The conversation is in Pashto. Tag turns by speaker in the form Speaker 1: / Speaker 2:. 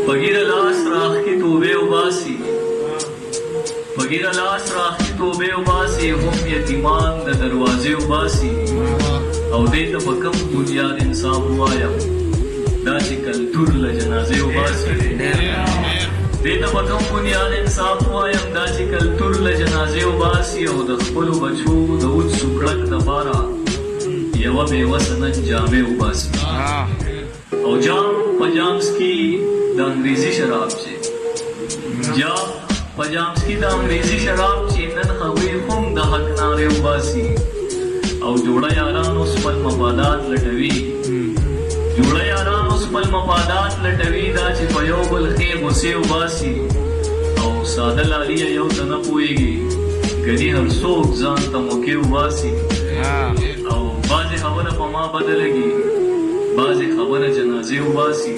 Speaker 1: بغیر لاس راخی توبه و باسی بغیر لاس راخی توبه و باسی هم یتیمان د دروازه و باسی او دیتا په کم بنیاد انصاف وایم دا چې کلتور له جنازې و باسی دیتا په کم بنیاد انصاف وایم دا چې کلتور له جنازې و باسی او د خپلو بچو د اوچ سوکړک دپاره یوه بېوسه نن جامې و باسی او جام په جامس کې د انګریزي شراب چې جام په جامس کې د انګریزي شراب چې نن هغوی هم د حق نارې وباسي او جوړه یاران اوس خپل مفادات لټوي جوړه یاران اوس خپل مفادات لټوي دا چې په یو بل ښې غوسې وباسي او ساده لالیه یو ته نه پوهېږي ګني هر څوک ځان ته موقع وباسي او بعضې خبره په ما بده لګي بعضې خبره جنازې وباسي